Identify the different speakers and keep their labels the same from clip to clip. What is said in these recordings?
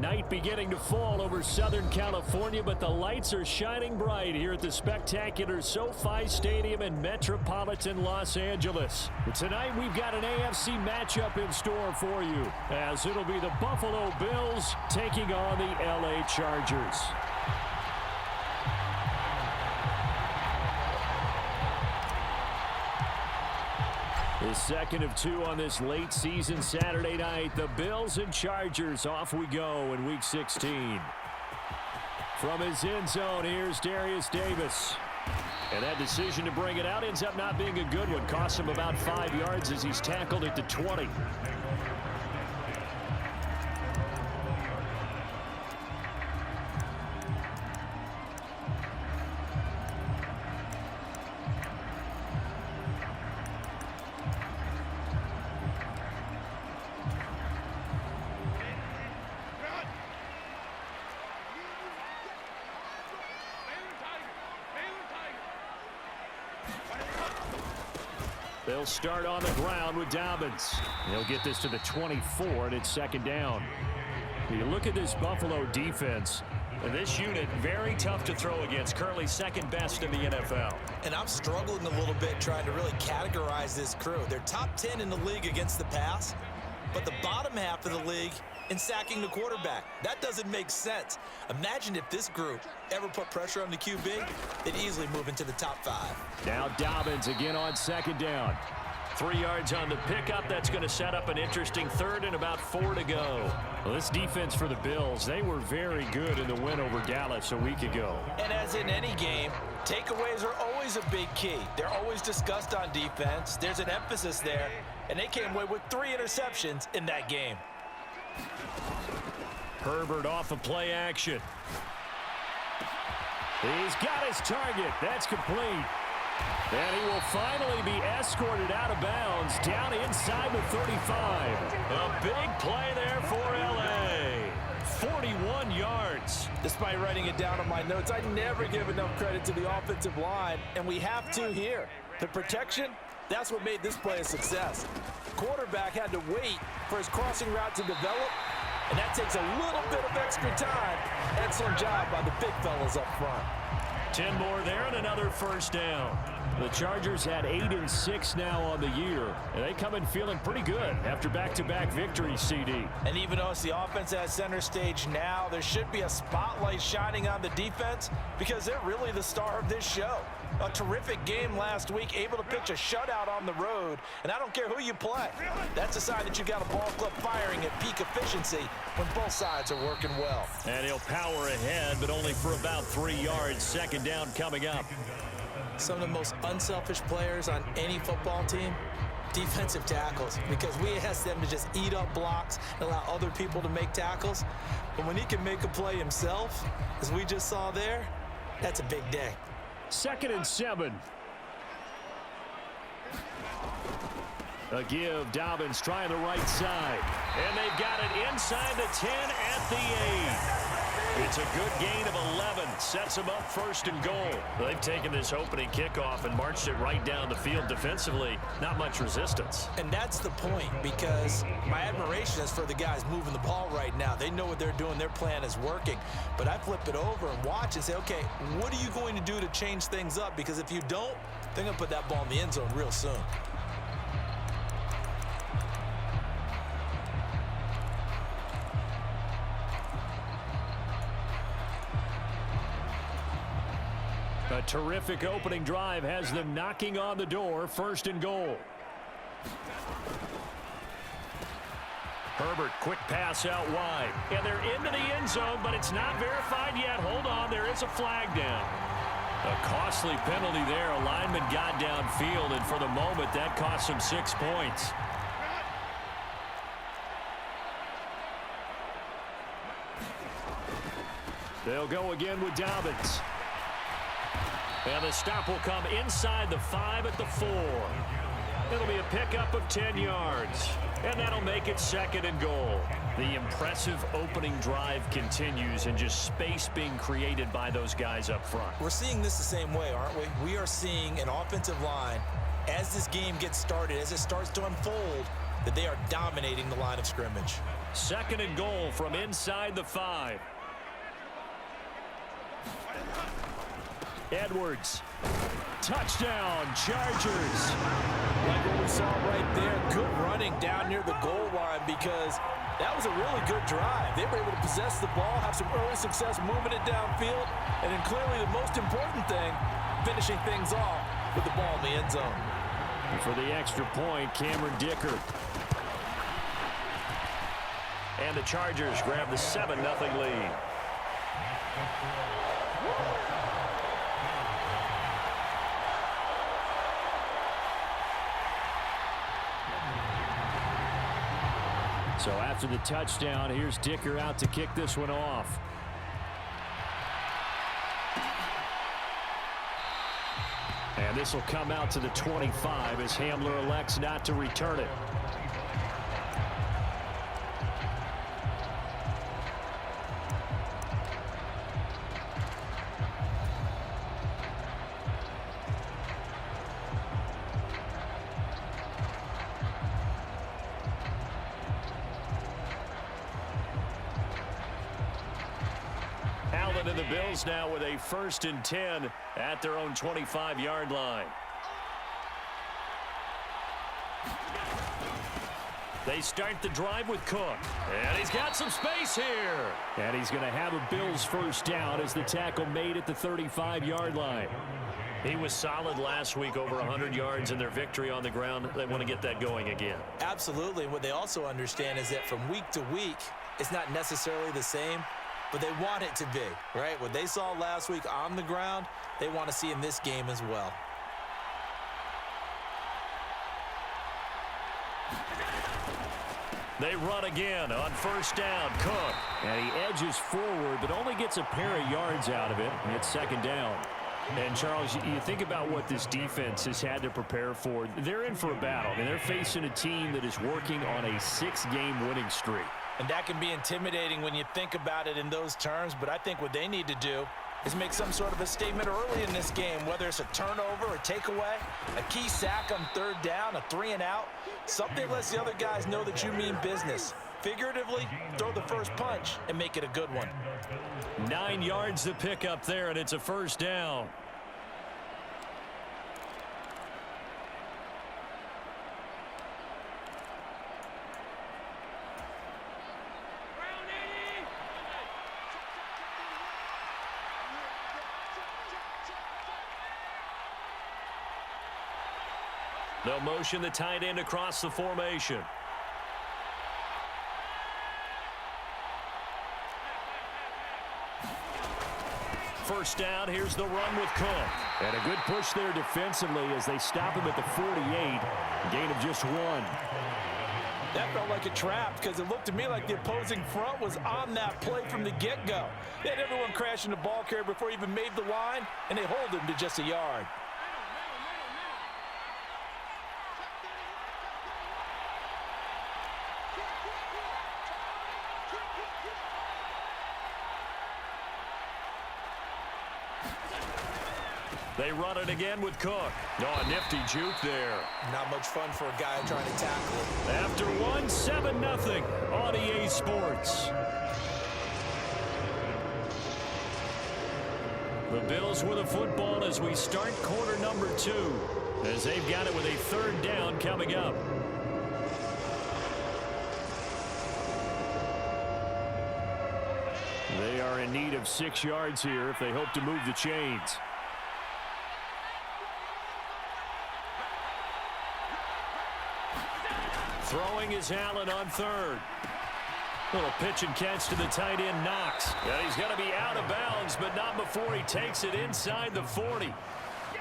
Speaker 1: Night beginning to fall over Southern California, but the lights are shining bright here at the spectacular SoFi Stadium in metropolitan Los Angeles. Tonight we've got an AFC matchup in store for you, as it'll be the Buffalo Bills taking on the LA Chargers. The second of two on this late season Saturday night. The Bills and Chargers, off we go in Week 16. From his end zone, here's Darius Davis. And that decision to bring it out ends up not being a good one. Costs him about 5 yards as he's tackled at the 20. They'll start on the ground with Dobbins. He'll get this to the 24, and it's second down. You look at this Buffalo defense, and this unit, very tough to throw against. Currently second best in the NFL.
Speaker 2: And I'm struggling a little bit trying to really categorize this crew. They're top 10 in the league against the pass, but the bottom half of the league in sacking the quarterback. That doesn't make sense. Imagine if this group ever put pressure on the QB, they'd easily move into the top 5.
Speaker 1: Now Dobbins again on second down. 3 yards on the pickup. That's going to set up an interesting third and about 4 to go. Well, this defense for the Bills, they were very good in the win over Dallas a week ago.
Speaker 2: And as in any game, takeaways are always a big key. They're always discussed on defense. There's an emphasis there, and they came away with 3 interceptions in that game.
Speaker 1: Herbert off of play action. He's got his target. That's complete. And he will finally be escorted out of bounds down inside the 35. A big play there for LA. 41 yards.
Speaker 2: Despite writing it down on my notes, I never give enough credit to the offensive line, and we have to here. The protection, that's what made this play a success. Quarterback had to wait for his crossing route to develop, and that takes a little bit of extra time. Excellent job by the big fellas up front.
Speaker 1: 10 more there and another first down. The Chargers had 8-6 now on the year, and they come in feeling pretty good after back-to-back victories, CD.
Speaker 2: And even though it's the offense at center stage now, there should be a spotlight shining on the defense because they're really the star of this show. A terrific game last week, able to pitch a shutout on the road, and I don't care who you play. That's a sign that you got a ball club firing at peak efficiency when both sides are working well.
Speaker 1: And he'll power ahead, but only for about 3 yards. Second down coming up.
Speaker 2: Some of the most unselfish players on any football team, defensive tackles, because we ask them to just eat up blocks and allow other people to make tackles. But when he can make a play himself, as we just saw there, that's a big day.
Speaker 1: 2nd and 7. A give. Dobbins trying the right side. And they've got it inside the 10 at the 8. It's a good gain of 11. Sets them up 1st and goal. They've taken this opening kickoff and marched it right down the field defensively. Not much resistance.
Speaker 2: And that's the point, because my admiration is for the guys moving the ball right now. They know what they're doing. Their plan is working. But I flip it over and watch and say, okay, what are you going to do to change things up? Because if you don't, they're going to put that ball in the end zone real soon.
Speaker 1: A terrific opening drive has them knocking on the door. 1st and goal. Herbert, quick pass out wide. And they're into the end zone, but it's not verified yet. Hold on, there is a flag down. A costly penalty there. A lineman got downfield, and for the moment, that cost him 6 points. They'll go again with Dobbins. And the stop will come inside the 5 at the 4. It'll be a pickup of 10 yards. And that'll make it 2nd and goal. The impressive opening drive continues, and just space being created by those guys up front.
Speaker 2: We're seeing this the same way, aren't we? We are seeing an offensive line, as this game gets started, as it starts to unfold, that they are dominating the line of scrimmage.
Speaker 1: Second and goal from inside the 5. Edwards. Touchdown, Chargers.
Speaker 2: Like what we saw right there, good running down near the goal line because that was a really good drive. They were able to possess the ball, have some early success moving it downfield, and then clearly the most important thing, finishing things off with the ball in the end zone.
Speaker 1: And for the extra point, Cameron Dicker. And the Chargers grab the 7-0 lead. So after the touchdown, here's Dicker out to kick this one off. And this will come out to the 25 as Hamler elects not to return it. And the Bills now with a 1st and 10 at their own 25-yard line. They start the drive with Cook. And he's got some space here. And he's going to have a Bills first down as the tackle made at the 35-yard line. He was solid last week, over 100 yards in their victory on the ground. They want to get that going again.
Speaker 2: Absolutely. What they also understand is that from week to week, it's not necessarily the same, but they want it to be, right? What they saw last week on the ground, they want to see in this game as well.
Speaker 1: They run again on first down. Cook. And he edges forward, but only gets a pair of yards out of it. And it's 2nd down. And, Charles, you think about what this defense has had to prepare for. They're in for a battle. I mean, they're facing a team that is working on a 6-game winning streak.
Speaker 2: And that can be intimidating when you think about it in those terms, but I think what they need to do is make some sort of a statement early in this game, whether it's a turnover, a takeaway, a key sack on 3rd down, a 3-and-out, something lets the other guys know that you mean business. Figuratively, throw the first punch and make it a good one.
Speaker 1: 9 yards to pick up there, and it's a 1st down. They'll motion the tight end across the formation. First down, here's the run with Cook. And a good push there defensively as they stop him at the 48. Gain of just 1.
Speaker 2: That felt like a trap because it looked to me like the opposing front was on that play from the get-go. They had everyone crashing the ball carrier before he even made the line, and they hold him to just a yard.
Speaker 1: They run it again with Cook. Oh, a nifty juke there.
Speaker 2: Not much fun for a guy trying to tackle it.
Speaker 1: After 7-0 on EA Sports. The Bills with a football as we start quarter number 2. As they've got it with a 3rd down coming up. They are in need of 6 yards here if they hope to move the chains. Throwing is Allen on 3rd. Little pitch and catch to the tight end, Knox. And he's going to be out of bounds, but not before he takes it inside the 40.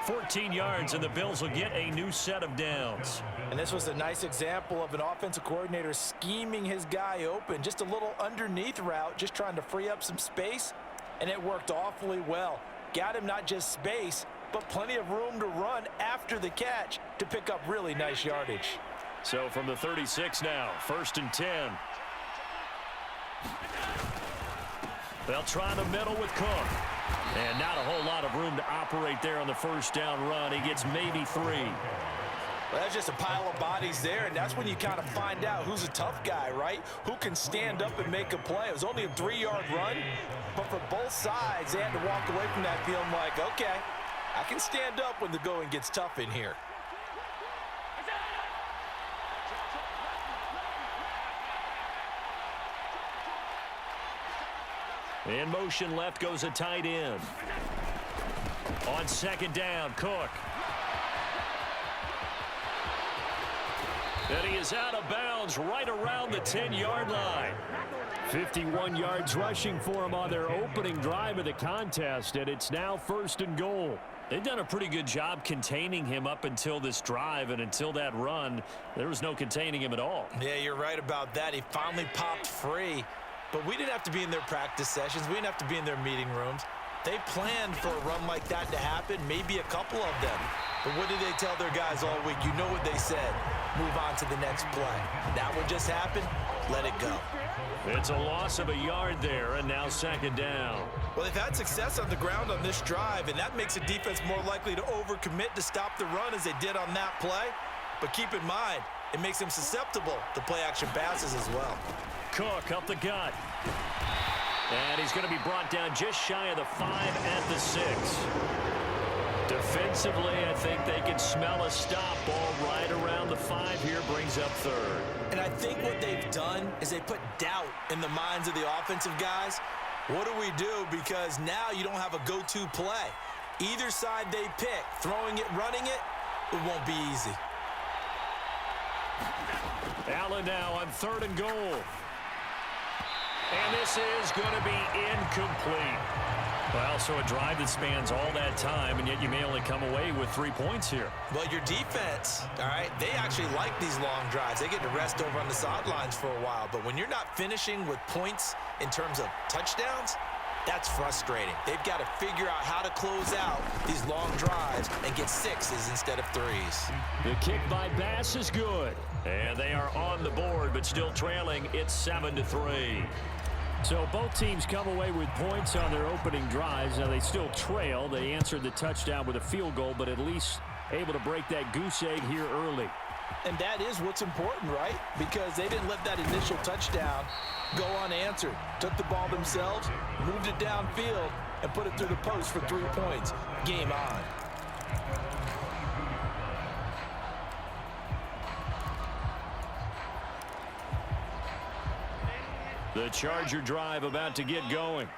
Speaker 1: 14 yards, and the Bills will get a new set of downs.
Speaker 2: And this was a nice example of an offensive coordinator scheming his guy open. Just a little underneath route, just trying to free up some space, and it worked awfully well. Got him not just space, but plenty of room to run after the catch to pick up really nice yardage.
Speaker 1: So from the 36 now, 1st and 10. They'll try the middle with Cook. And not a whole lot of room to operate there on the first down run. He gets maybe 3.
Speaker 2: Well, that's just a pile of bodies there, and that's when you kind of find out who's a tough guy, right? Who can stand up and make a play. It was only a 3-yard run, but for both sides, they had to walk away from that feeling like, okay, I can stand up when the going gets tough in here.
Speaker 1: In motion left goes a tight end. On second down, Cook. And he is out of bounds right around the 10-yard line. 51 yards rushing for him on their opening drive of the contest, and it's now 1st and goal. They've done a pretty good job containing him up until this drive, and until that run, there was no containing him at all.
Speaker 2: Yeah, you're right about that. He finally popped free, but we didn't have to be in their practice sessions. We didn't have to be in their meeting rooms. They planned for a run like that to happen, maybe a couple of them. But what did they tell their guys all week? You know what they said. Move on to the next play. That one just happened. Let it go.
Speaker 1: It's a loss of a yard there, and now 2nd down.
Speaker 2: Well, they've had success on the ground on this drive, and that makes a defense more likely to overcommit to stop the run as they did on that play. But keep in mind, it makes them susceptible to play-action passes as well.
Speaker 1: Cook up the gut. And he's going to be brought down just shy of the 5 at the 6. Defensively, I think they can smell a stop. Ball right around the 5 here, brings up 3rd.
Speaker 2: And I think what they've done is they put doubt in the minds of the offensive guys. What do we do? Because now you don't have a go-to play. Either side they pick, throwing it, running it, it won't be easy.
Speaker 1: Allen now on 3rd and goal. And this is going to be incomplete. Well, so a drive that spans all that time, and yet you may only come away with 3 points here.
Speaker 2: Well, your defense, all right, they actually like these long drives. They get to rest over on the sidelines for a while. But when you're not finishing with points in terms of touchdowns, that's frustrating. They've got to figure out how to close out these long drives and get 6s instead of 3s.
Speaker 1: The kick by Bass is good. And they are on the board, but still trailing. It's 7-3. So both teams come away with points on their opening drives. Now they still trail. They answered the touchdown with a field goal, but at least able to break that goose egg here early.
Speaker 2: And that is what's important, right? Because they didn't let that initial touchdown go unanswered. Took the ball themselves, moved it downfield, and put it through the post for 3 points. Game on.
Speaker 1: The Charger drive about to get going.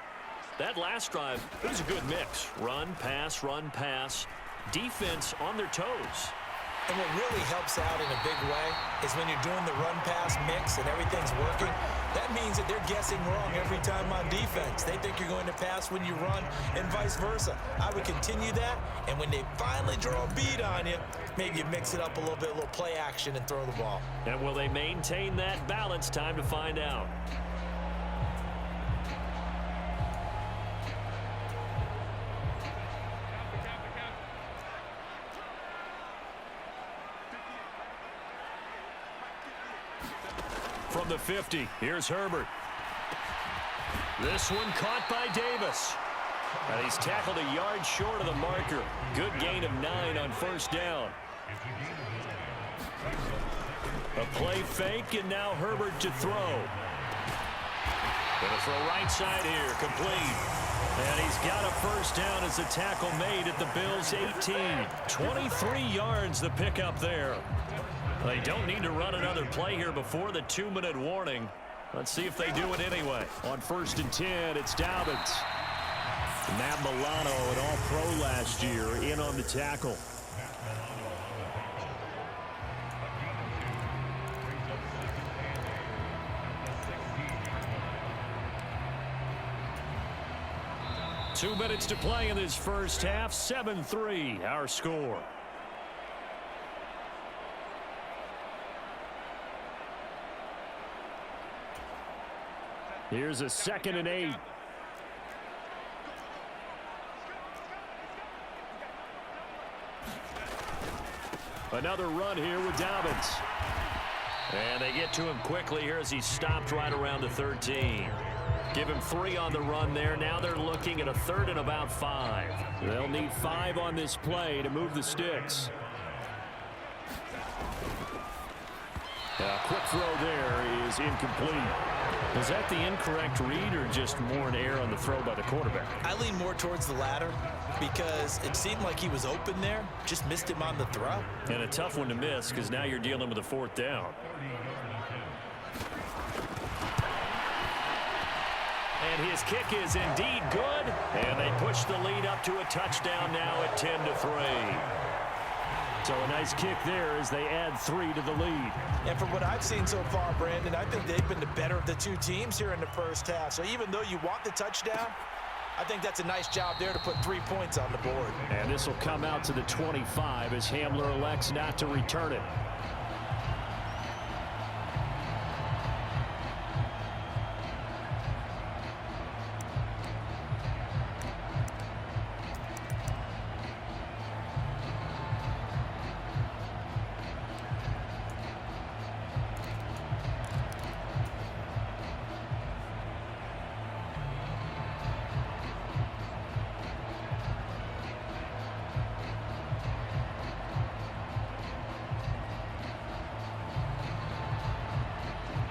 Speaker 1: That last drive, it was a good mix. Run, pass, defense on their toes.
Speaker 2: And what really helps out in a big way is when you're doing the run-pass mix and everything's working, that means that they're guessing wrong every time on defense. They think you're going to pass when you run and vice versa. I would continue that, and when they finally draw a bead on you, maybe you mix it up a little bit, a little play action and throw the ball.
Speaker 1: And will they maintain that balance? Time to find out. From the 50, here's Herbert. This one caught by Davis. And he's tackled a yard short of the marker. Good gain of 9 on 1st down. A play fake, and now Herbert to throw. Gonna throw right side here, complete. And he's got a 1st down as the tackle made at the Bills' 18. 23 yards the pickup there. They don't need to run another play here before the 2-minute warning. Let's see if they do it anyway. On 1st and 10, it's Dobbins. Matt Milano, an all-pro last year, in on the tackle. Two minutes to play in this first half. 7-3, our score. Here's a 2nd and 8. Another run here with Dobbins. And they get to him quickly here as he stopped right around the 13. Give him 3 on the run there. Now they're looking at a 3rd and about 5. They'll need 5 on this play to move the sticks. Quick throw there is incomplete. Was that the incorrect read or just more an error on the throw by the quarterback?
Speaker 2: I lean more towards the latter because it seemed like he was open there, just missed him on the throw.
Speaker 1: And a tough one to miss because now you're dealing with a fourth down. And his kick is indeed good. And they push the lead up to a touchdown now at 10-3. So a nice kick there as they add 3 to the lead.
Speaker 2: And from what I've seen so far, Brandon, I think they've been the better of the two teams here in the first half. So even though you want the touchdown, I think that's a nice job there to put 3 points on the board.
Speaker 1: And this will come out to the 25 as Hamler elects not to return it.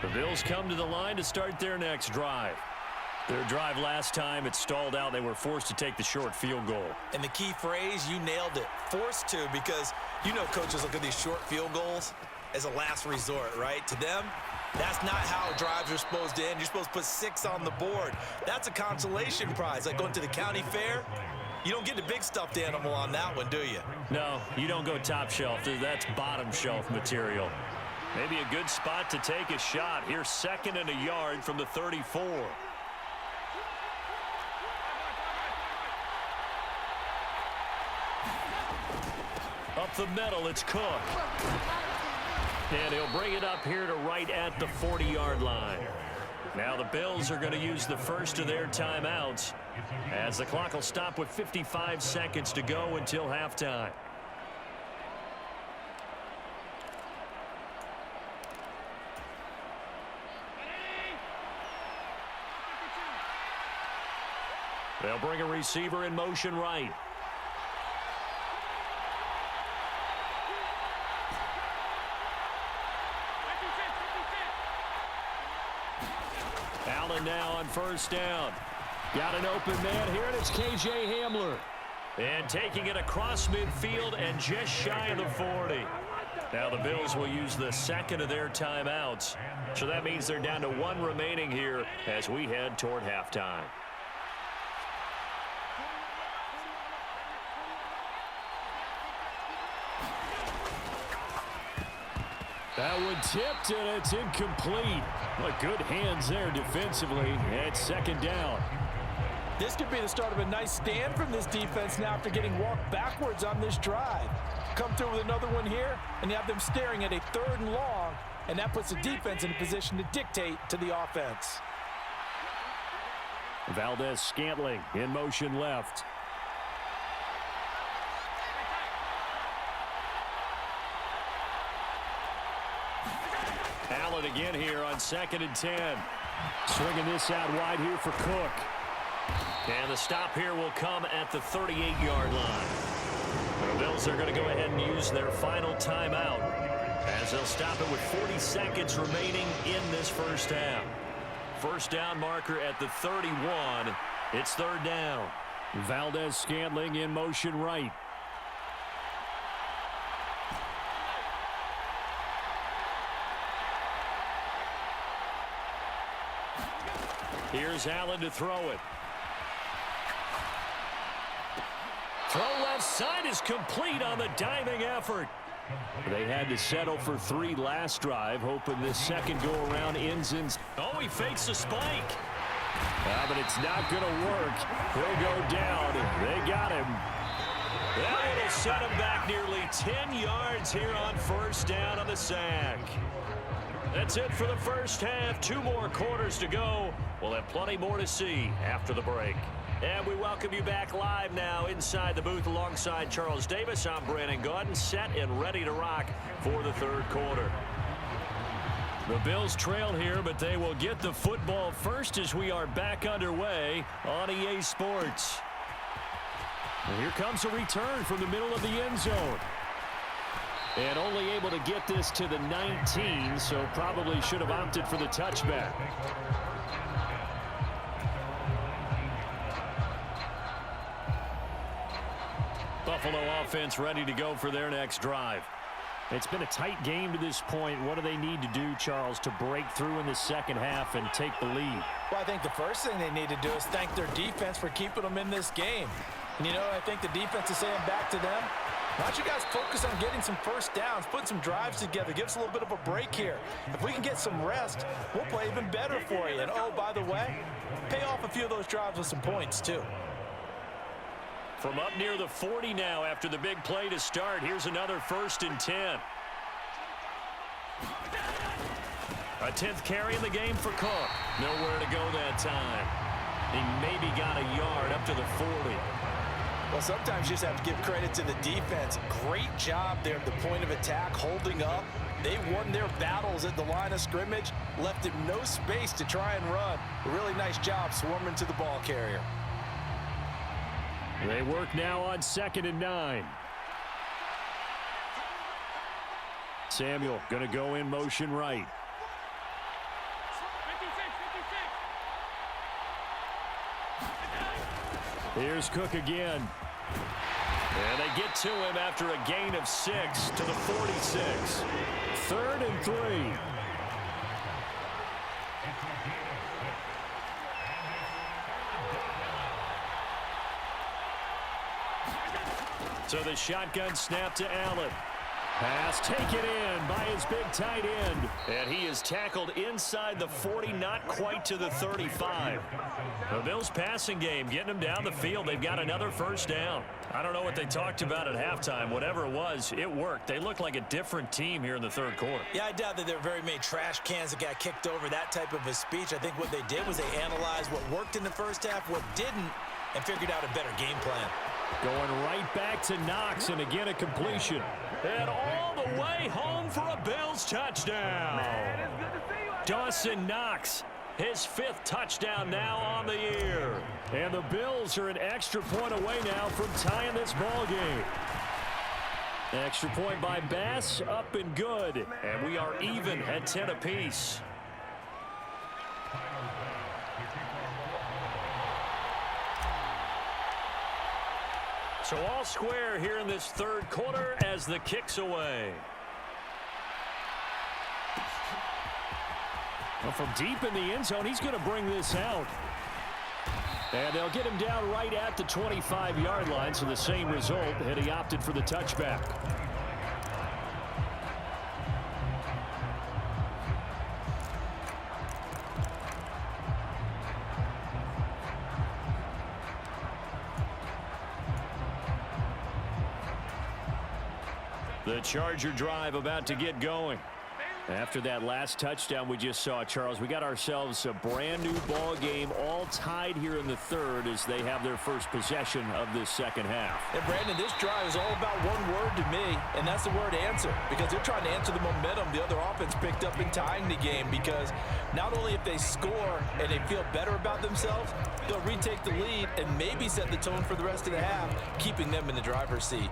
Speaker 1: The Bills come to the line to start their next drive. Their drive last time, it stalled out. They were forced to take the short field goal.
Speaker 2: And the key phrase, you nailed it, forced to, because you know coaches look at these short field goals as a last resort, right? To them, that's not how drives are supposed to end. You're supposed to put 6 on the board. That's a consolation prize, like going to the county fair. You don't get the big stuffed animal on that one, do you?
Speaker 1: No, you don't go top shelf. That's bottom shelf material. Maybe a good spot to take a shot. Here's 2nd and a yard from the 34. Up the middle, it's Cook. And he'll bring it up here to right at the 40-yard line. Now the Bills are going to use the first of their timeouts as the clock will stop with 55 seconds to go until halftime. They'll bring a receiver in motion right. Allen now on first down. Got an open man here, and it's K.J. Hamler. And taking it across midfield and just shy of the 40. Now the Bills will use the second of their timeouts. So that means they're down to 1 remaining here as we head toward halftime. That one tipped, and it's incomplete. But good hands there defensively at 2nd down.
Speaker 2: This could be the start of a nice stand from this defense now after getting walked backwards on this drive. Come through with another one here, and you have them staring at a 3rd and long, and that puts the defense in a position to dictate to the offense.
Speaker 1: Valdez-Scantling in motion left. Allen again here on 2nd and 10. Swinging this out wide here for Cook. And the stop here will come at the 38-yard line. The Bills are going to go ahead and use their final timeout as they'll stop it with 40 seconds remaining in this first half. First down marker at the 31. It's 3rd down. Valdez-Scantling in motion right. Here's Allen to throw it. Throw left side is complete on the diving effort. They had to settle for 3 last drive, hoping this second go-around ends in... Oh, he fakes a spike. But it's not going to work. He'll go down. They got him. That'll set him back nearly 10 yards here on first down on the sack. That's it for the first half. 2 more quarters to go. We'll have plenty more to see after the break. And we welcome you back live now inside the booth alongside Charles Davis. I'm Brandon Gaudin, set and ready to rock for the 3rd quarter. The Bills trail here, but they will get the football first as we are back underway on EA Sports. And here comes a return from the middle of the end zone. And only able to get this to the 19, so probably should have opted for the touchback. Buffalo offense ready to go for their next drive. It's been a tight game to this point. What do they need to do, Charles, to break through in the second half and take the lead?
Speaker 2: Well, I think the first thing they need to do is thank their defense for keeping them in this game. And, you know, I think the defense is saying back to them, why don't you guys focus on getting some first downs, put some drives together, give us a little bit of a break here. If we can get some rest, we'll play even better for you. And, oh, by the way, pay off a few of those drives with some points, too.
Speaker 1: From up near the 40 now after the big play to start, here's another 1st and 10. A 10th carry in the game for Cook. Nowhere to go that time. He maybe got a yard up to the 40.
Speaker 2: Well, sometimes you just have to give credit to the defense. Great job there at the point of attack, holding up. They won their battles at the line of scrimmage, left him no space to try and run. A really nice job swarming to the ball carrier.
Speaker 1: They work now on 2nd and 9. Samuel going to go in motion right. Here's Cook again. And they get to him after a gain of 6 to the 46. 3rd and 3. So the shotgun snap to Allen. Pass taken in by his big tight end. And he is tackled inside the 40, not quite to the 35. The Bills passing game getting them down the field. They've got another 1st down. I don't know what they talked about at halftime. Whatever it was, it worked. They look like a different team here in the 3rd quarter.
Speaker 2: Yeah, I doubt that there are very many trash cans that got kicked over, that type of a speech. I think what they did was they analyzed what worked in the 1st half, what didn't, and figured out a better game plan.
Speaker 1: Going right back to Knox, and again a completion. And all the way home for a Bills touchdown. Dawson Knox, his 5th touchdown now on the year. And the Bills are an extra point away now from tying this ball game. Extra point by Bass, up and good. And we are even at 10 apiece. So all square here in this 3rd quarter as the kick's away. Well, from deep in the end zone, he's going to bring this out. And they'll get him down right at the 25-yard line, so the same result, and he opted for the touchback. The Charger drive about to get going. After that last touchdown we just saw, Charles, we got ourselves a brand new ball game, all tied here in the 3rd as they have their first possession of this second half.
Speaker 2: And Brandon, this drive is all about one word to me, and that's the word answer, because they're trying to answer the momentum the other offense picked up in tying the game, because not only if they score and they feel better about themselves, they'll retake the lead and maybe set the tone for the rest of the half, keeping them in the driver's seat.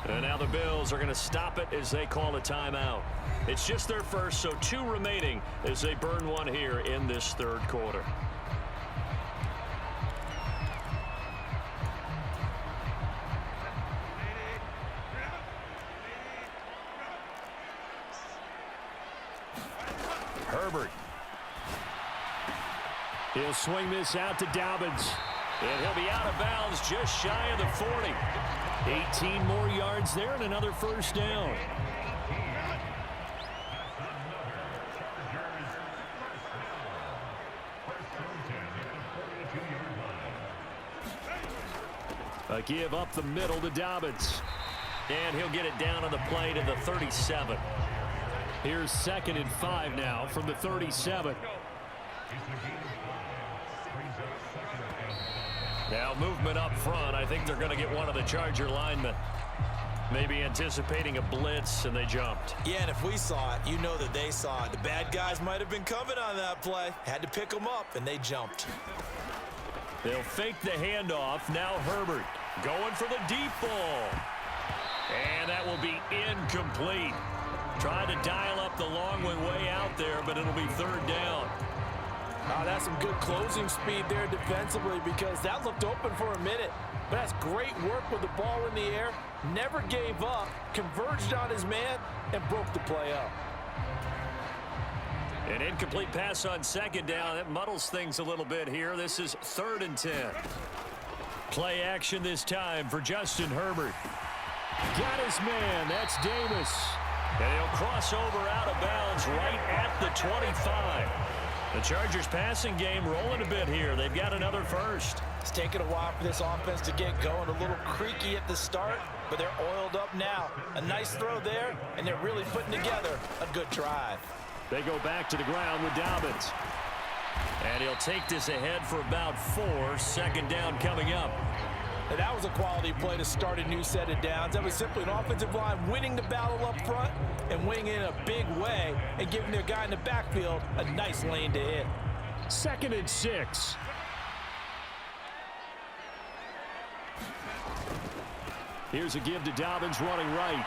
Speaker 1: And now the Bills are going to stop it as they call a timeout. It's just their first, so 2 remaining as they burn one here in this 3rd quarter. Herbert. He'll swing this out to Dobbins. And he'll be out of bounds just shy of the 40. 18 more yards there and another 1st down. A give up the middle to Dobbins. And he'll get it down on the play to the 37. Here's 2nd and 5 now from the 37. Now movement up front. I think they're going to get one of the Charger linemen. Maybe anticipating a blitz, and they jumped.
Speaker 2: Yeah, and if we saw it, you know that they saw it. The bad guys might have been coming on that play. Had to pick them up, and they jumped.
Speaker 1: They'll fake the handoff. Now Herbert going for the deep ball. And that will be incomplete. Trying to dial up the long way out there, but it'll be third down.
Speaker 2: Oh, that's some good closing speed there defensively because that looked open for a minute. But that's great work with the ball in the air. Never gave up, converged on his man, and broke the play up.
Speaker 1: An incomplete pass on second down. That muddles things a little bit here. This is 3rd and 10. Play action this time for Justin Herbert. Got his man. That's Davis. And he'll cross over out of bounds right at the 25. The Chargers passing game rolling a bit here. They've got another first.
Speaker 2: It's taken a while for this offense to get going. A little creaky at the start, but they're oiled up now. A nice throw there, and they're really putting together a good drive.
Speaker 1: They go back to the ground with Dobbins. And he'll take this ahead for about 4. 2nd down coming up.
Speaker 2: And that was a quality play to start a new set of downs. That was simply an offensive line winning the battle up front and winning in a big way and giving their guy in the backfield a nice lane to hit.
Speaker 1: 2nd and 6. Here's a give to Dobbins running right.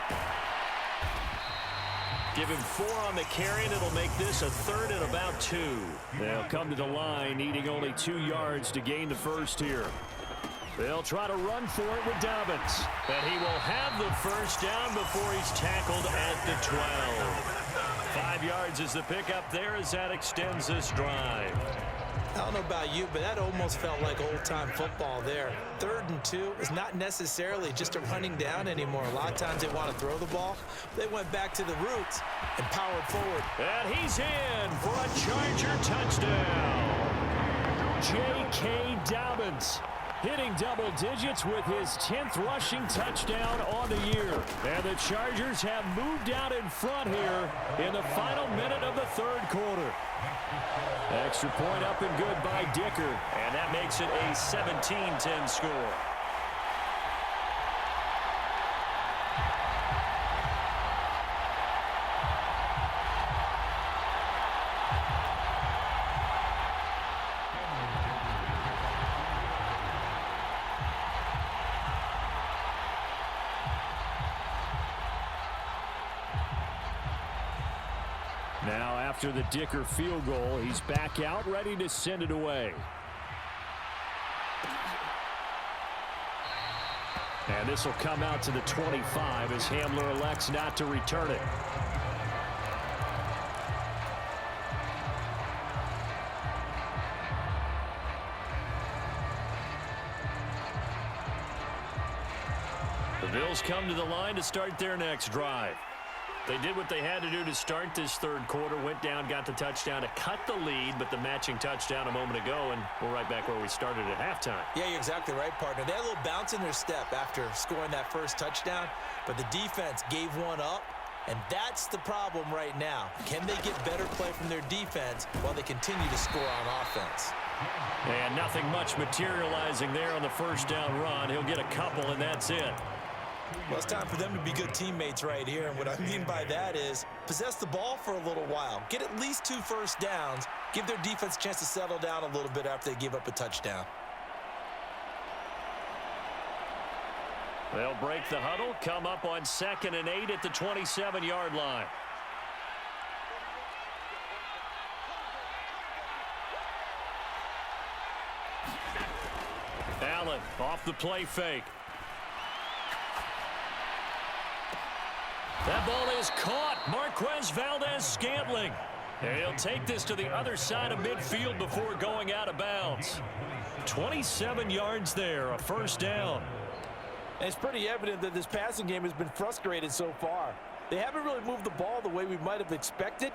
Speaker 1: Give him 4 on the carry, and it'll make this a 3rd and about 2. They'll come to the line, needing only 2 yards to gain the first here. They'll try to run for it with Dobbins. And he will have the first down before he's tackled at the 12. 5 yards is the pickup there as that extends this drive.
Speaker 2: I don't know about you, but that almost felt like old-time football there. 3rd and 2 is not necessarily just a running down anymore. A lot of times they want to throw the ball. They went back to the roots and powered forward.
Speaker 1: And he's in for a Charger touchdown. J.K. Dobbins hitting double digits with his 10th rushing touchdown on the year. And the Chargers have moved out in front here in the final minute of the 3rd quarter. Extra point up and good by Dicker. And that makes it a 17-10 score. Now after the Dicker field goal, he's back out ready to send it away. And this will come out to the 25 as Hamler elects not to return it. The Bills come to the line to start their next drive. They did what they had to do to start this 3rd quarter, went down, got the touchdown to cut the lead, but the matching touchdown a moment ago, and we're right back where we started at halftime.
Speaker 2: Yeah, you're exactly right, partner. They had a little bounce in their step after scoring that first touchdown, but the defense gave one up, and that's the problem right now. Can they get better play from their defense while they continue to score on offense?
Speaker 1: And nothing much materializing there on the first down run. He'll get a couple, and that's it.
Speaker 2: Well, it's time for them to be good teammates right here, and what I mean by that is possess the ball for a little while. Get at least 2 first downs. Give their defense a chance to settle down a little bit after they give up a touchdown.
Speaker 1: They'll break the huddle, come up on 2nd and 8 at the 27-yard line. Allen off the play fake. That ball is caught. Marquez Valdez-Scantling. And he'll take this to the other side of midfield before going out of bounds. 27 yards there, a first down.
Speaker 2: And it's pretty evident that this passing game has been frustrated so far. They haven't really moved the ball the way we might have expected,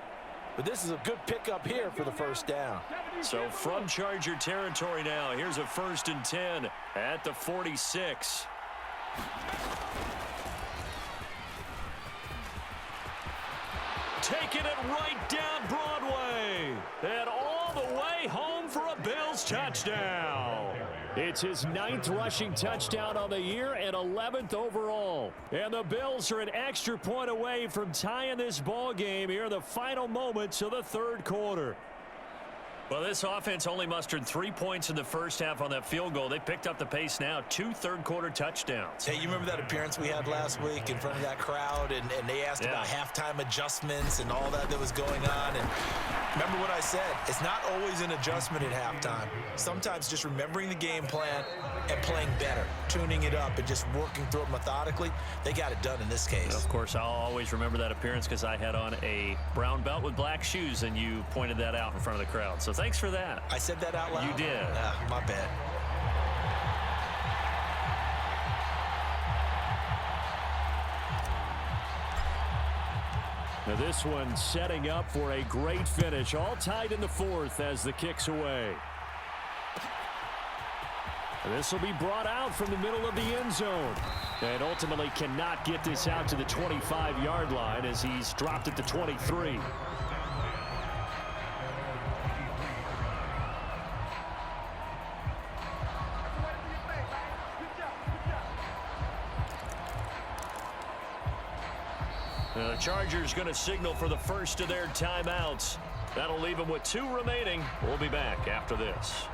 Speaker 2: but this is a good pickup here for the first down.
Speaker 1: So from Charger territory now, here's a 1st and 10 at the 46. Taking it right down Broadway. And all the way home for a Bills touchdown. It's his 9th rushing touchdown on the year and 11th overall. And the Bills are an extra point away from tying this ball game here in the final moments of the 3rd quarter. Well, this offense only mustered 3 points in the first half on that field goal. They picked up the pace now, 2 third-quarter touchdowns.
Speaker 2: Hey, you remember that appearance we had last week in front of that crowd, and they asked about halftime adjustments and all that was going on. And remember what I said, it's not always an adjustment at halftime. Sometimes just remembering the game plan and playing better, tuning it up and just working through it methodically. They got it done in this case.
Speaker 1: Of course, I'll always remember that appearance because I had on a brown belt with black shoes, and you pointed that out in front of the crowd. So thanks for that.
Speaker 2: I said that out loud?
Speaker 1: You did.
Speaker 2: My bad.
Speaker 1: Now this one setting up for a great finish. All tied in the fourth as the kick's away. This will be brought out from the middle of the end zone. And ultimately cannot get this out to the 25-yard line as he's dropped at the 23. The Chargers going to signal for the first of their timeouts. That'll leave them with 2 remaining. We'll be back after this.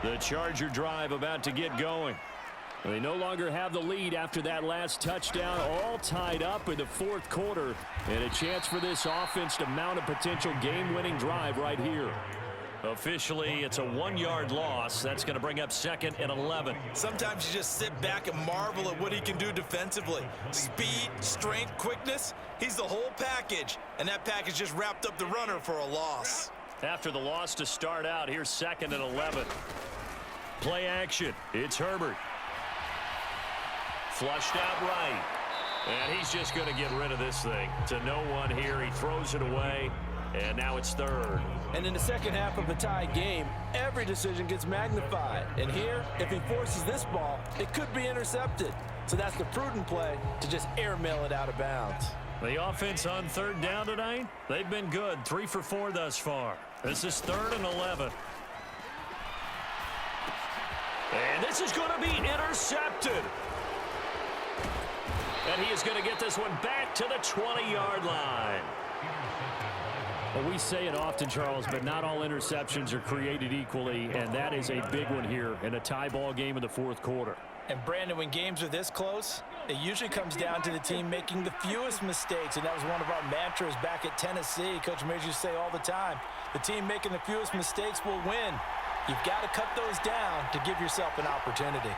Speaker 1: The Charger drive about to get going. They no longer have the lead after that last touchdown, all tied up in the fourth quarter, and a chance for this offense to mount a potential game-winning drive right here. Officially, it's a 1-yard loss. That's going to bring up 2nd and 11.
Speaker 2: Sometimes you just sit back and marvel at what he can do defensively. Speed, strength, quickness, he's the whole package, and that package just wrapped up the runner for a loss.
Speaker 1: After the loss to start out, here's 2nd and 11. Play action. It's Herbert. Flushed out right. And he's just going to get rid of this thing. To no one here. He throws it away. And now it's 3rd.
Speaker 3: And in the second half of a tie game, every decision gets magnified. And here, if he forces this ball, it could be intercepted. So that's the prudent play to just airmail it out of bounds.
Speaker 1: The offense on 3rd down tonight, they've been good. 3 for 4 thus far. This is 3rd and 11. And this is going to be intercepted. And he is going to get this one back to the 20-yard line. Well, we say it often, Charles, but not all interceptions are created equally, and that is a big one here in a tie ball game in the fourth quarter.
Speaker 3: And, Brandon, when games are this close, it usually comes down to the team making the fewest mistakes, and that was one of our mantras back at Tennessee. Coach Mears used to say all the time, the team making the fewest mistakes will win. You've got to cut those down to give yourself an opportunity.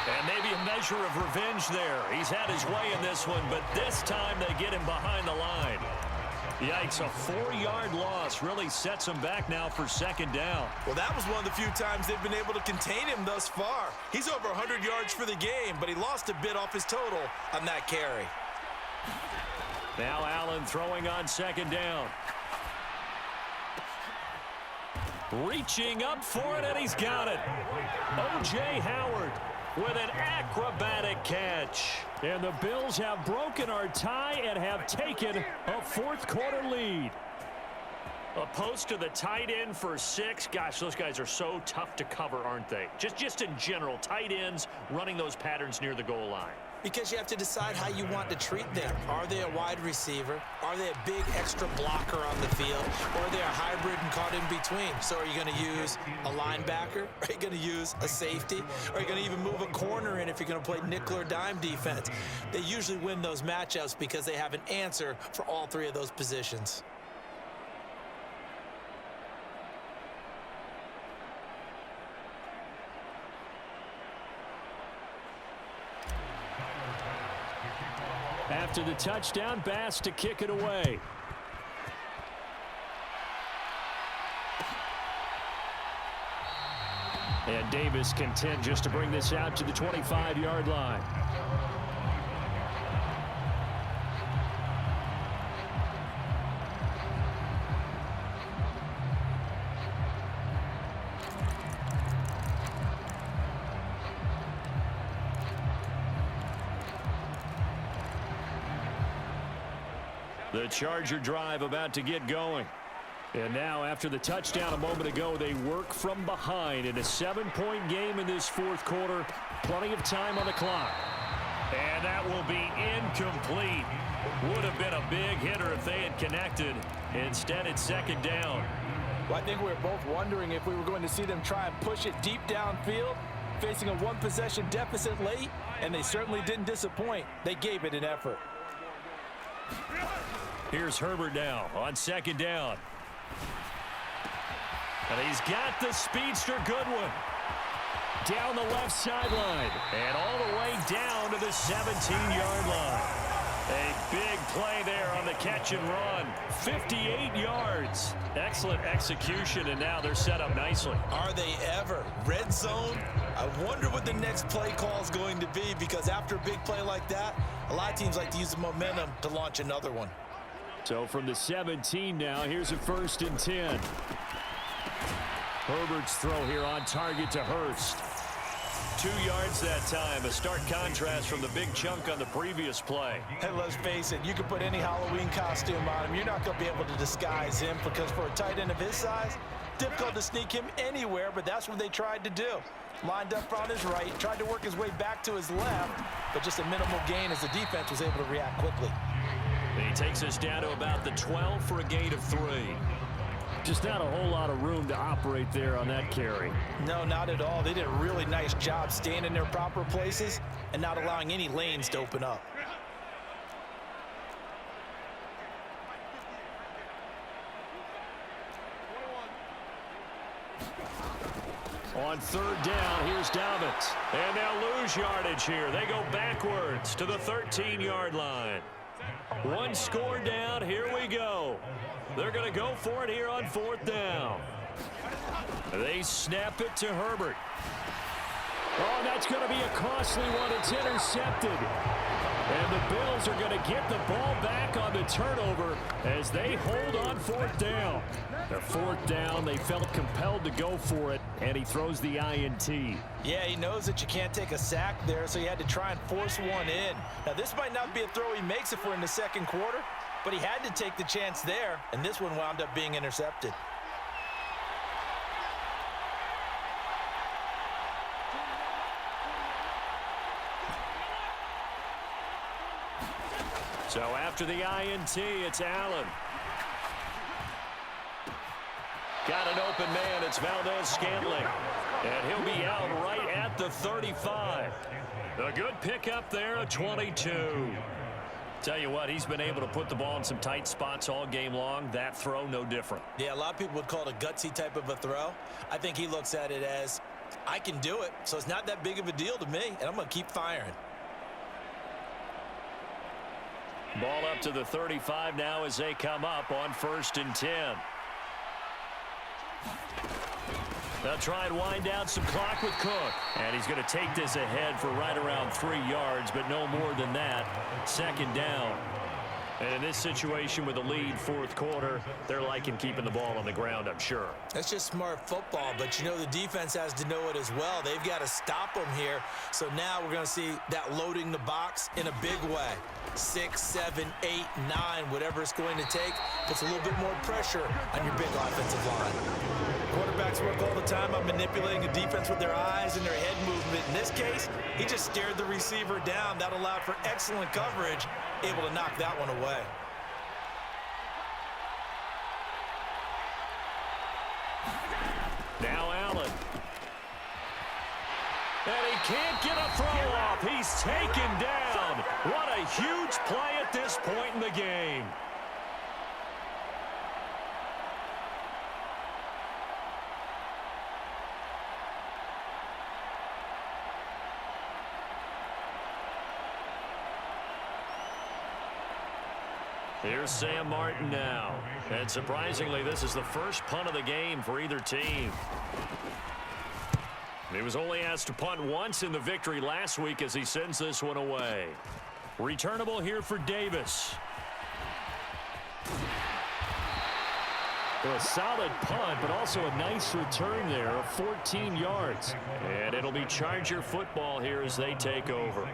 Speaker 1: And maybe a measure of revenge there. He's had his way in this one, but this time they get him behind the line. Yikes, a 4-yard loss really sets him back now for 2nd down.
Speaker 2: Well, that was one of the few times they've been able to contain him thus far. He's over 100 yards for the game, but he lost a bit off his total on that carry.
Speaker 1: Now Allen throwing on 2nd down. Reaching up for it, and he's got it. O.J. Howard with an acrobatic catch. And the Bills have broken our tie and have taken a fourth-quarter lead. A post to the tight end for 6. Gosh, those guys are so tough to cover, aren't they? Just in general, tight ends running those patterns near the goal line.
Speaker 2: Because you have to decide how you want to treat them. Are they a wide receiver? Are they a big extra blocker on the field? Or are they a hybrid and caught in between? So are you going to use a linebacker? Are you going to use a safety? Are you going to even move a corner in if you're going to play nickel or dime defense? They usually win those matchups because they have an answer for all 3 of those positions.
Speaker 1: After the touchdown, Bass to kick it away. And Davis content just to bring this out to the 25-yard line. The Charger drive about to get going. And now, after the touchdown a moment ago, they work from behind in a 7-point game in this fourth quarter. Plenty of time on the clock. And that will be incomplete. Would have been a big hitter if they had connected. Instead, it's second down.
Speaker 3: Well, I think we were both wondering if we were going to see them try and push it deep downfield, facing a one-possession deficit late, and they certainly didn't disappoint. They gave it an effort.
Speaker 1: Here's Herbert now on second down. And he's got the speedster Goodwin down the left sideline and all the way down to the 17-yard line. A big play there on the catch and run. 58 yards. Excellent execution, and now they're set up nicely.
Speaker 3: Are they ever? Red zone? I wonder what the next play call is going to be, because after a big play like that, a lot of teams like to use the momentum to launch another one.
Speaker 1: So from the 17 now, here's a 1st and 10. Herbert's throw here on target to Hurst. 2 yards that time. A stark contrast from the big chunk on the previous play.
Speaker 3: And let's face it, you can put any Halloween costume on him. You're not going to be able to disguise him, because for a tight end of his size, difficult to sneak him anywhere, but that's what they tried to do. Lined up on his right, tried to work his way back to his left, but just a minimal gain as the defense was able to react quickly.
Speaker 1: He takes us down to about the 12 for a gain of 3. Just not a whole lot of room to operate there on that carry.
Speaker 3: No, not at all. They did a really nice job staying in their proper places and not allowing any lanes to open up.
Speaker 1: On 3rd down, here's Dobbins. And they'll lose yardage here. They go backwards to the 13-yard line. 1 score down. Here we go. They're going to go for it here on 4th down. They snap it to Herbert. Oh, that's going to be a costly one. It's intercepted. And the Bills are going to get the ball back on the turnover as they hold on 4th down. Their 4th down, they felt compelled to go for it, and he throws the INT.
Speaker 3: Yeah, he knows that you can't take a sack there, so he had to try and force one in. Now, this might not be a throw he makes if we're in the second quarter, but he had to take the chance there, and this one wound up being intercepted.
Speaker 1: So after the INT, it's Allen. Got an open man. It's Valdez-Scantling. And he'll be out right at the 35. A good pickup there, a 22. Tell you what, he's been able to put the ball in some tight spots all game long. That throw, no different.
Speaker 3: Yeah, a lot of people would call it a gutsy type of a throw. I think he looks at it as, I can do it, so it's not that big of a deal to me, and I'm going to keep firing.
Speaker 1: Ball up to the 35 now as they come up on 1st and 10. They'll try and wind down some clock with Cook. And he's going to take this ahead for right around 3 yards, but no more than that. 2nd down. And in this situation with a lead 4th quarter, they're liking keeping the ball on the ground, I'm sure.
Speaker 3: That's just smart football, but you know the defense has to know it as well. They've got to stop them here. So now we're going to see that loading the box in a big way. 6, 7, 8, 9, whatever it's going to take, puts a little bit more pressure on your big offensive line. Quarterbacks work all the time on manipulating a defense with their eyes and their head movement. In this case, he just stared the receiver down. That allowed for excellent coverage, able to knock that one away.
Speaker 1: Now Allen. And he can't get a throw off. He's taken down. What a huge play at this point in the game. Here's Sam Martin now. And surprisingly, this is the first punt of the game for either team. He was only asked to punt once in the victory last week as he sends this one away. Returnable here for Davis. A solid punt, but also a nice return there of 14 yards. And it'll be Charger football here as they take over.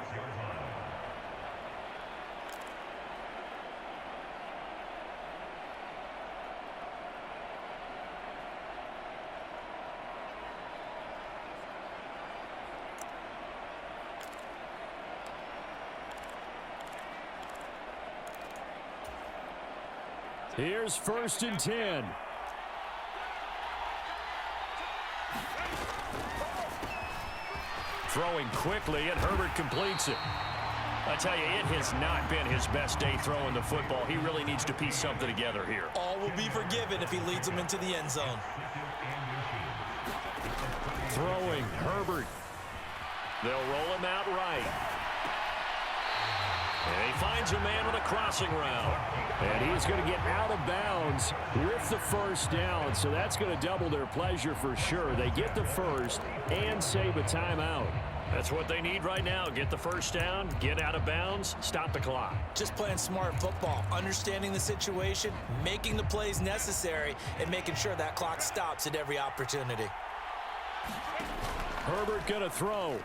Speaker 1: Here's 1st and 10. Throwing quickly, and Herbert completes it. I tell you, it has not been his best day throwing the football. He really needs to piece something together here.
Speaker 3: All will be forgiven if he leads them into the end zone.
Speaker 1: Throwing, Herbert. They'll roll him out right. And he finds a man on a crossing route. And he's going to get out of bounds with the 1st down. So that's going to double their pleasure for sure. They get the 1st and save a timeout.
Speaker 4: That's what they need right now. Get the 1st down, get out of bounds, stop the clock.
Speaker 3: Just playing smart football, understanding the situation, making the plays necessary, and making sure that clock stops at every opportunity.
Speaker 1: Herbert going to throw.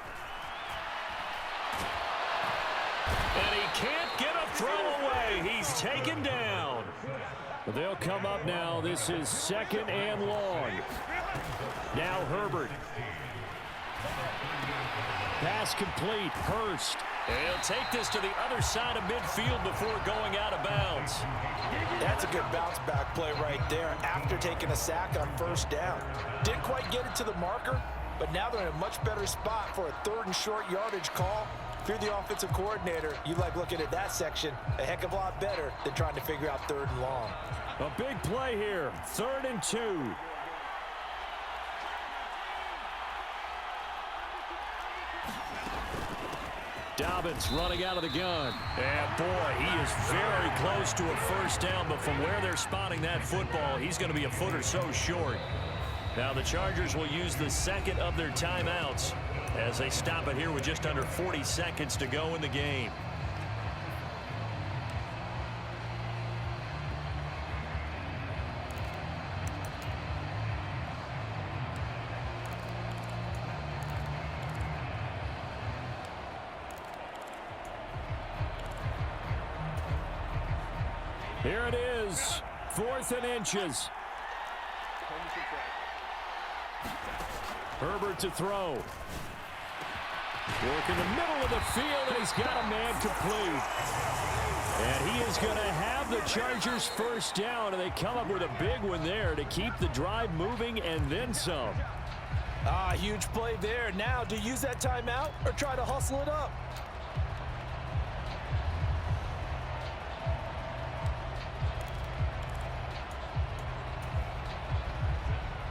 Speaker 1: And he can't get a throw away. He's taken down. They'll come up now. This is 2nd and long. Now Herbert. Pass complete. Hurst.
Speaker 4: And he'll take this to the other side of midfield before going out of bounds.
Speaker 3: That's a good bounce back play right there after taking a sack on 1st down. Didn't quite get it to the marker, but now they're in a much better spot for a 3rd and short yardage call. If you're the offensive coordinator, you like looking at that section a heck of a lot better than trying to figure out 3rd and long.
Speaker 1: A big play here. 3rd and 2. Dobbins running out of the gun.
Speaker 4: And boy, he is very close to a 1st down, but from where they're spotting that football, he's going to be a foot or so short. Now the Chargers will use the 2nd of their timeouts as they stop it here with just under 40 seconds to go in the game.
Speaker 1: Here it is, 4th and inches. Herbert to throw. Work in the middle of the field, and he's got a man complete. And he is going to have the Chargers 1st down, and they come up with a big one there to keep the drive moving and then some.
Speaker 3: Huge play there. Now, do you use that timeout or try to hustle it up?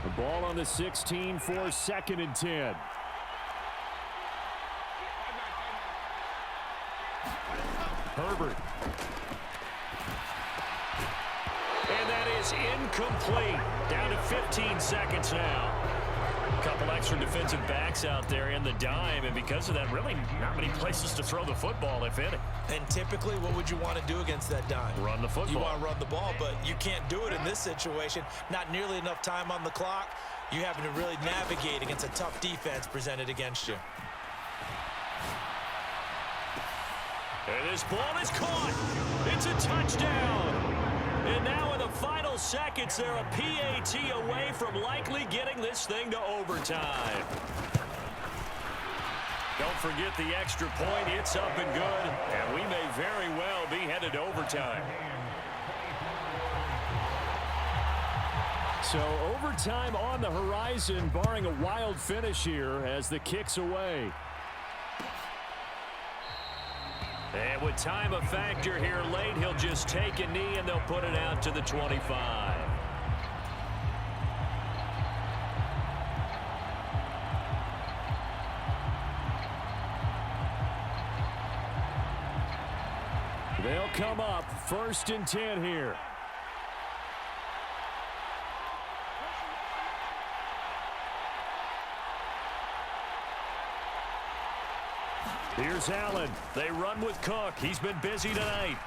Speaker 1: The ball on the 16 for 2nd and 10. Herbert.
Speaker 4: And that is incomplete. Down to 15 seconds now. A couple extra defensive backs out there in the dime, and because of that, really not many places to throw the football, if any.
Speaker 3: And typically, what would you want to do against that dime?
Speaker 4: Run the football.
Speaker 3: You want to run the ball, but you can't do it in this situation. Not nearly enough time on the clock. You having to really navigate against a tough defense presented against you.
Speaker 4: And this ball is caught. It's a touchdown. And now in the final seconds, they're a PAT away from likely getting this thing to overtime. Don't forget the extra point. It's up and good. And we may very well be headed to overtime.
Speaker 1: So overtime on the horizon, barring a wild finish here as the kick's away.
Speaker 4: And with time a factor here late, he'll just take a knee and they'll put it out to the 25.
Speaker 1: They'll come up 1st and 10 here. Here's Allen.
Speaker 4: They run with Cook. He's been busy tonight.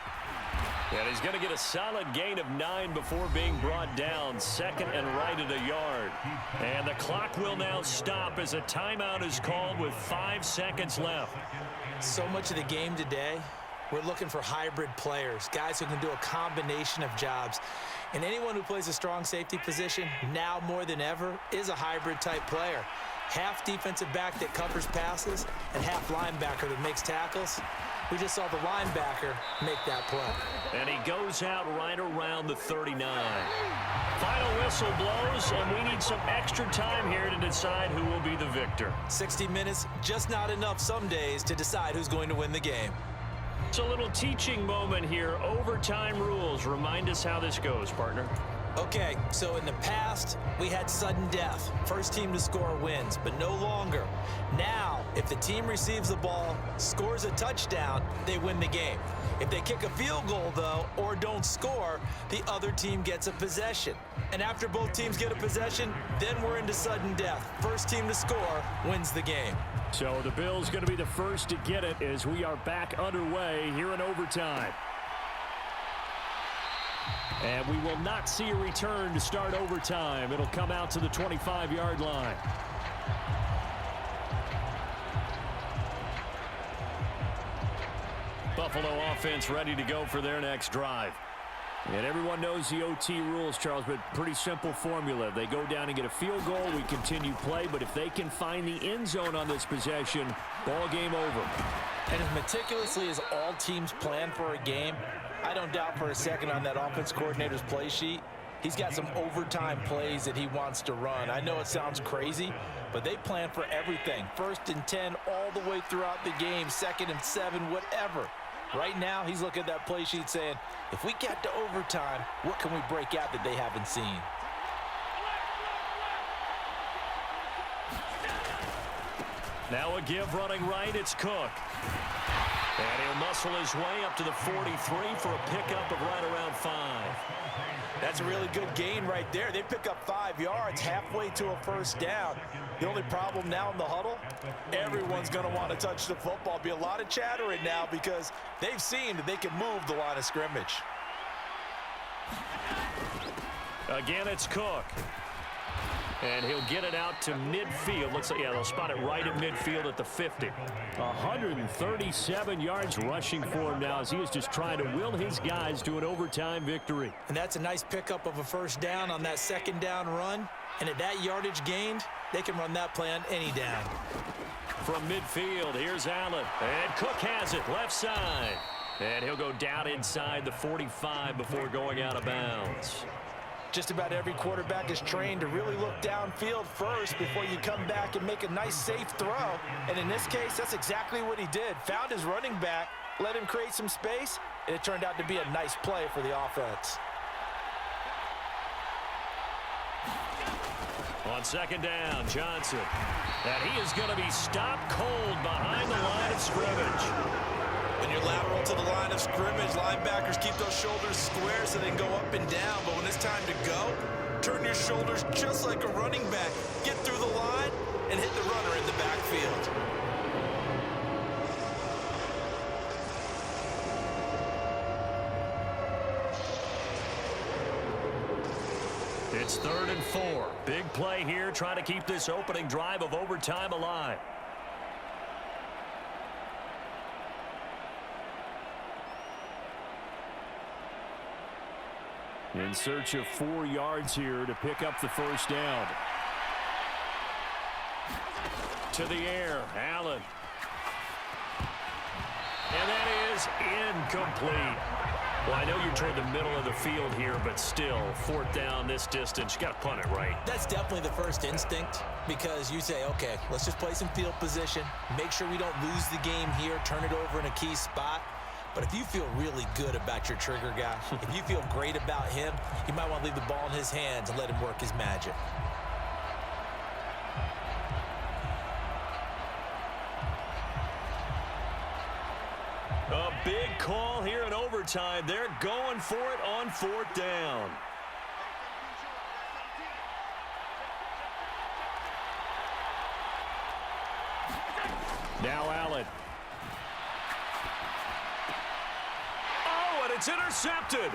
Speaker 1: And he's going to get a solid gain of 9 before being brought down. 2nd and right at a yard.
Speaker 4: And the clock will now stop as a timeout is called with 5 seconds left.
Speaker 3: So much of the game today, we're looking for hybrid players, guys who can do a combination of jobs. And anyone who plays a strong safety position, now more than ever, is a hybrid type player. Half defensive back that covers passes and half linebacker that makes tackles. We just saw the linebacker make that play.
Speaker 4: And he goes out right around the 39. Final whistle blows, and we need some extra time here to decide who will be the victor.
Speaker 3: 60 minutes, just not enough some days to decide who's going to win the game.
Speaker 4: It's a little teaching moment here. Overtime rules. Remind us how this goes, partner.
Speaker 3: Okay, so in the past, we had sudden death. First team to score wins, but no longer. Now, if the team receives the ball, scores a touchdown, they win the game. If they kick a field goal, though, or don't score, the other team gets a possession. And after both teams get a possession, then we're into sudden death. First team to score wins the game.
Speaker 1: So the Bills going to be the first to get it as we are back underway here in overtime. And we will not see a return to start overtime. It'll come out to the 25-yard line. Buffalo offense ready to go for their next drive. And everyone knows the OT rules, Charles, but pretty simple formula. They go down and get a field goal, we continue play, but if they can find the end zone on this possession, ball game over.
Speaker 3: And as meticulously as all teams plan for a game, I don't doubt for a second on that offense coordinator's play sheet, he's got some overtime plays that he wants to run. I know it sounds crazy, but they plan for everything. 1st and 10 all the way throughout the game, 2nd and 7, whatever. Right now, he's looking at that play sheet saying, if we get to overtime, what can we break out that they haven't seen?
Speaker 4: Now a give running right, it's Cook. And he'll muscle his way up to the 43 for a pickup of right around 5.
Speaker 3: That's a really good gain right there. They pick up 5 yards halfway to a first down. The only problem now in the huddle, everyone's going to want to touch the football. Be a lot of chattering now because they've seen that they can move the line of scrimmage.
Speaker 4: Again, it's Cook. And he'll get it out to midfield. Looks like, yeah, they'll spot it right at midfield at the 50.
Speaker 1: 137 yards rushing for him now as he is just trying to will his guys to an overtime victory.
Speaker 3: And that's a nice pickup of a first down on that 2nd down run. And at that yardage gained, they can run that play on any down.
Speaker 4: From midfield, here's Allen. And Cook has it, left side. And he'll go down inside the 45 before going out of bounds.
Speaker 3: Just about every quarterback is trained to really look downfield first before you come back and make a nice, safe throw. And in this case, that's exactly what he did. Found his running back, let him create some space, and it turned out to be a nice play for the offense.
Speaker 4: On 2nd down, Johnson. And he is going to be stopped cold behind the line of scrimmage.
Speaker 2: When you're lateral to the line of scrimmage, linebackers keep those shoulders square so they can go up and down. But when it's time to go, turn your shoulders just like a running back. Get through the line and hit the runner in the backfield.
Speaker 4: It's 3rd and 4. Big play here, trying to keep this opening drive of overtime alive.
Speaker 1: In search of 4 yards here to pick up the first down. To the air, Allen. And that is incomplete. Well, I know you're toward the middle of the field here, but still, 4th down this distance, you got to punt it right.
Speaker 3: That's definitely the first instinct because you say, okay, let's just play some field position, make sure we don't lose the game here, turn it over in a key spot. But if you feel really good about your trigger guy, if you feel great about him, you might want to leave the ball in his hands and let him work his magic.
Speaker 4: A big call here in overtime. They're going for it on 4th down.
Speaker 1: Now Allen.
Speaker 4: Oh, and it's intercepted.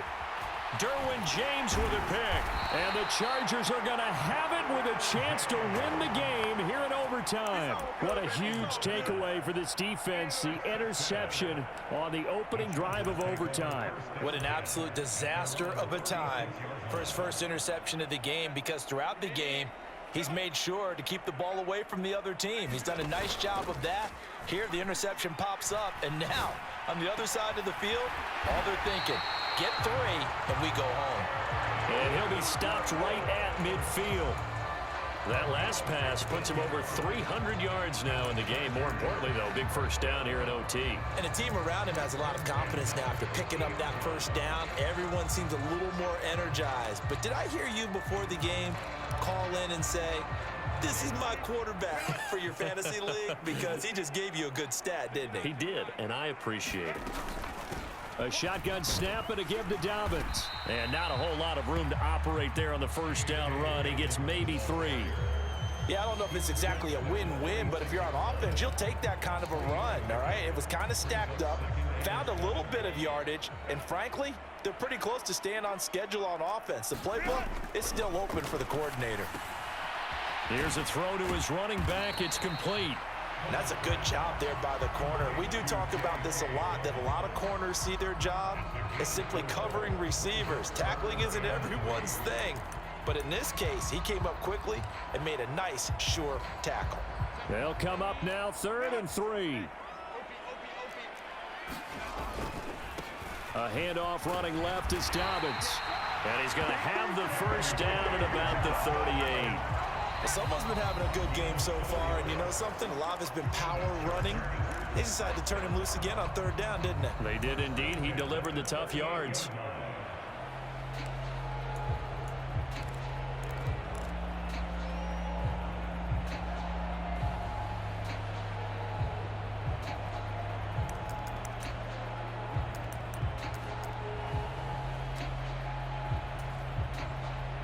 Speaker 1: Derwin James with a pick. And the Chargers are going to have it with a chance to win the game here in overtime. What a huge takeaway for this defense. The interception on the opening drive of overtime.
Speaker 3: What an absolute disaster of a time for his first interception of the game because throughout the game,
Speaker 2: He's made sure to keep the ball away from the other team. He's done a nice job of that. Here, the interception pops up, and now, on the other side of the field, all they're thinking, get 3, and we go home.
Speaker 4: And he'll be stopped right at midfield. That last pass puts him over 300 yards now in the game. More importantly, though, big first down here in OT.
Speaker 3: And the team around him has a lot of confidence now after picking up that first down. Everyone seems a little more energized. But did I hear you before the game call in and say, this is my quarterback for your fantasy league? Because he just gave you a good stat, didn't he?
Speaker 4: He did, and I appreciate it.
Speaker 1: A shotgun snap and a give to Dobbins.
Speaker 4: And not a whole lot of room to operate there on the first down run. He gets maybe 3.
Speaker 2: Yeah, I don't know if it's exactly a win-win, but if you're on offense, you'll take that kind of a run, all right? It was kind of stacked up, found a little bit of yardage, and frankly, they're pretty close to staying on schedule on offense. The playbook is still open for the coordinator.
Speaker 1: Here's a throw to his running back. It's complete.
Speaker 2: And that's a good job there by the corner. We do talk about this a lot, that a lot of corners see their job as simply covering receivers. Tackling isn't everyone's thing. But in this case, he came up quickly and made a nice, sure tackle.
Speaker 1: They'll come up now 3rd and 3. A handoff running left is Dobbins.
Speaker 4: And he's going to have the first down at about the 38.
Speaker 3: Someone's been having a good game so far, and you know something? A lot of it's been power running. They decided to turn him loose again on 3rd down, didn't they?
Speaker 4: They did indeed. He delivered the tough yards.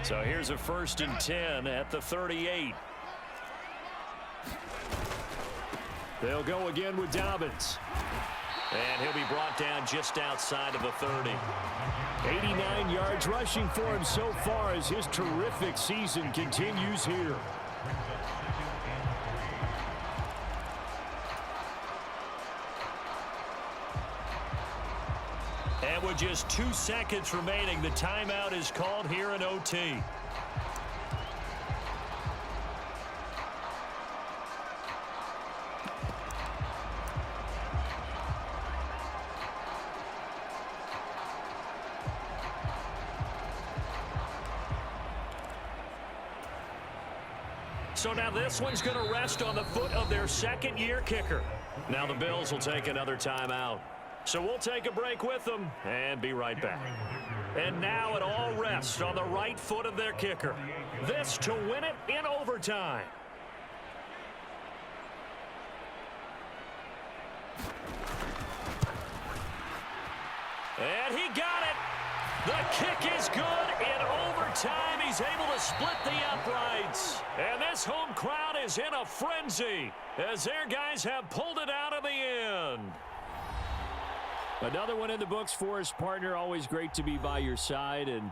Speaker 4: So here's a 1st and 10 at the 38.
Speaker 1: They'll go again with Dobbins.
Speaker 4: And he'll be brought down just outside of the 30.
Speaker 1: 89 yards rushing for him so far as his terrific season continues here.
Speaker 4: And with just 2 seconds remaining, the timeout is called here in OT. So now this one's going to rest on the foot of their second-year kicker. Now the Bills will take another timeout. So we'll take a break with them and be right back. And now it all rests on the right foot of their kicker. This to win it in overtime. And he got it. The kick is good in overtime. He's able to split the uprights. And this home crowd is in a frenzy as their guys have pulled it out in the end.
Speaker 1: Another one in the books for his partner. Always great to be by your side. And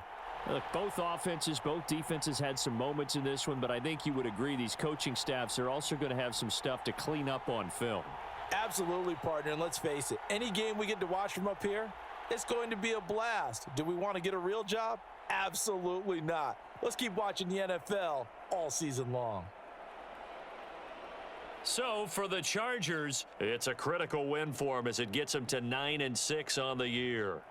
Speaker 1: look, both offenses, both defenses had some moments in this one, but I think you would agree these coaching staffs are also going to have some stuff to clean up on film.
Speaker 3: Absolutely, partner. And let's face it, any game we get to watch from up here, it's going to be a blast. Do we want to get a real job? Absolutely not. Let's keep watching the NFL all season long.
Speaker 4: So for the Chargers, it's a critical win for them as it gets them to 9-6 on the year.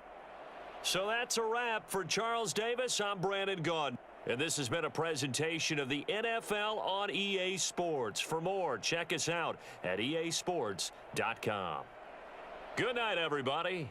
Speaker 4: So that's a wrap for Charles Davis. I'm Brandon Gunn. And this has been a presentation of the NFL on EA Sports. For more, check us out at easports.com. Good night, everybody.